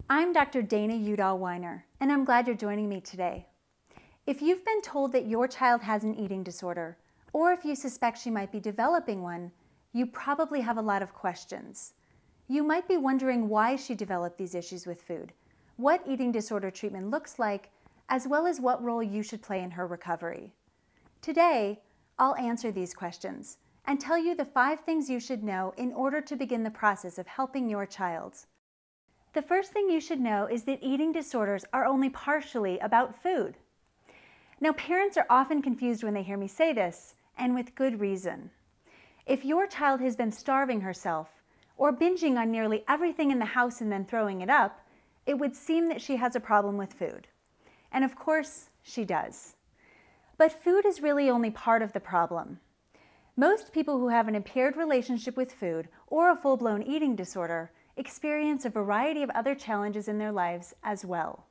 I'm Dr. Dana Udall-Weiner, and I'm glad you're joining me today. If you've been told that your child has an eating disorder, or if you suspect she might be developing one, you probably have a lot of questions. You might be wondering why she developed these issues with food, what eating disorder treatment looks like, as well as what role you should play in her recovery. Today, I'll answer these questions and tell you the 5 things you should know in order to begin the process of helping your child. The first thing you should know is that eating disorders are only partially about food. Now, parents are often confused when they hear me say this, and with good reason. If your child has been starving herself or binging on nearly everything in the house and then throwing it up, it would seem that she has a problem with food. And of course, she does. But food is really only part of the problem. Most people who have an impaired relationship with food or a full-blown eating disorder experience a variety of other challenges in their lives as well.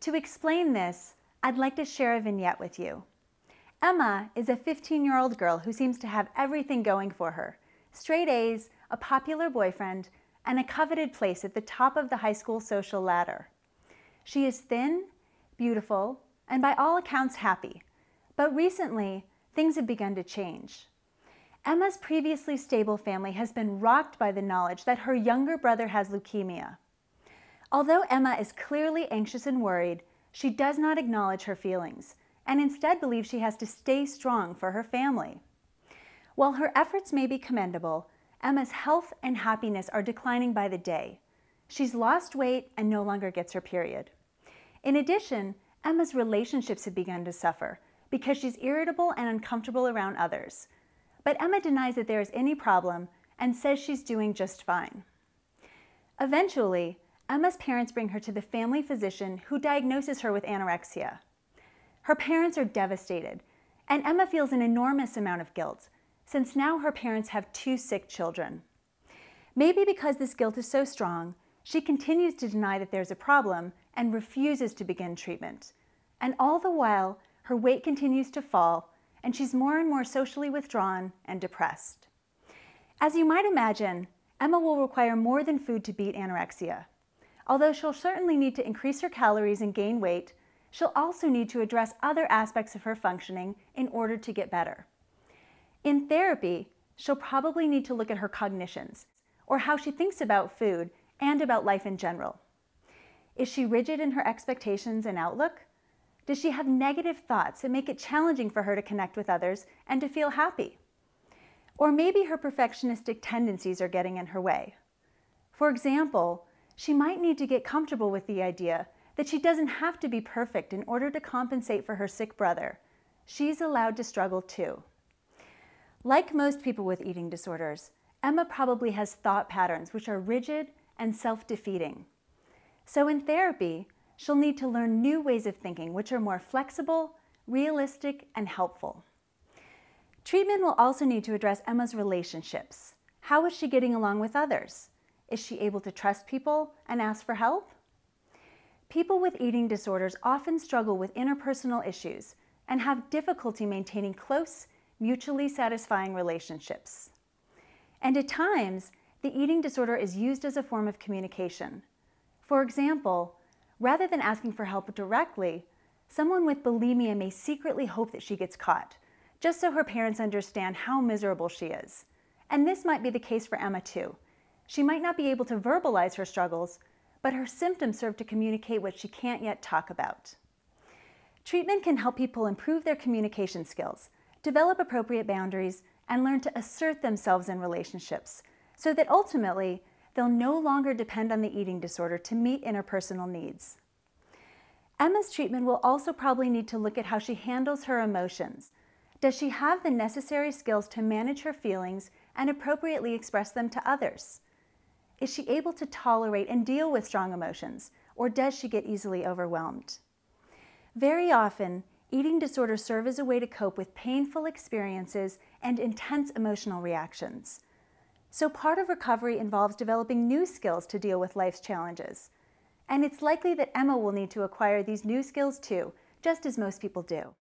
To explain this, I'd like to share a vignette with you. Emma is a 15-year-old girl who seems to have everything going for her: straight A's, a popular boyfriend, and a coveted place at the top of the high school social ladder. She is thin, beautiful, and by all accounts happy. But recently, things have begun to change. Emma's previously stable family has been rocked by the knowledge that her younger brother has leukemia. Although Emma is clearly anxious and worried, she does not acknowledge her feelings and instead believes she has to stay strong for her family. While her efforts may be commendable, Emma's health and happiness are declining by the day. She's lost weight and no longer gets her period. In addition, Emma's relationships have begun to suffer because she's irritable and uncomfortable around others. But Emma denies that there is any problem and says she's doing just fine. Eventually, Emma's parents bring her to the family physician who diagnoses her with anorexia. Her parents are devastated, and Emma feels an enormous amount of guilt, since now her parents have 2 sick children. Maybe because this guilt is so strong, she continues to deny that there's a problem and refuses to begin treatment. And all the while, her weight continues to fall, and she's more and more socially withdrawn and depressed. As you might imagine, Emma will require more than food to beat anorexia. Although she'll certainly need to increase her calories and gain weight, she'll also need to address other aspects of her functioning in order to get better. In therapy, she'll probably need to look at her cognitions, or how she thinks about food and about life in general. Is she rigid in her expectations and outlook? Does she have negative thoughts that make it challenging for her to connect with others and to feel happy? Or maybe her perfectionistic tendencies are getting in her way. For example, she might need to get comfortable with the idea that she doesn't have to be perfect in order to compensate for her sick brother. She's allowed to struggle too. Like most people with eating disorders, Emma probably has thought patterns which are rigid and self-defeating. So in therapy, she'll need to learn new ways of thinking which are more flexible, realistic, and helpful. Treatment will also need to address Emma's relationships. How is she getting along with others? Is she able to trust people and ask for help? People with eating disorders often struggle with interpersonal issues and have difficulty maintaining close, mutually satisfying relationships. And at times, the eating disorder is used as a form of communication. For example, rather than asking for help directly, someone with bulimia may secretly hope that she gets caught, just so her parents understand how miserable she is. And this might be the case for Emma too. She might not be able to verbalize her struggles, but her symptoms serve to communicate what she can't yet talk about. Treatment can help people improve their communication skills, develop appropriate boundaries, and learn to assert themselves in relationships, so that ultimately, they'll no longer depend on the eating disorder to meet interpersonal needs. Emma's treatment will also probably need to look at how she handles her emotions. Does she have the necessary skills to manage her feelings and appropriately express them to others? Is she able to tolerate and deal with strong emotions, or does she get easily overwhelmed? Very often, eating disorders serve as a way to cope with painful experiences and intense emotional reactions. So part of recovery involves developing new skills to deal with life's challenges. And it's likely that Emma will need to acquire these new skills too, just as most people do.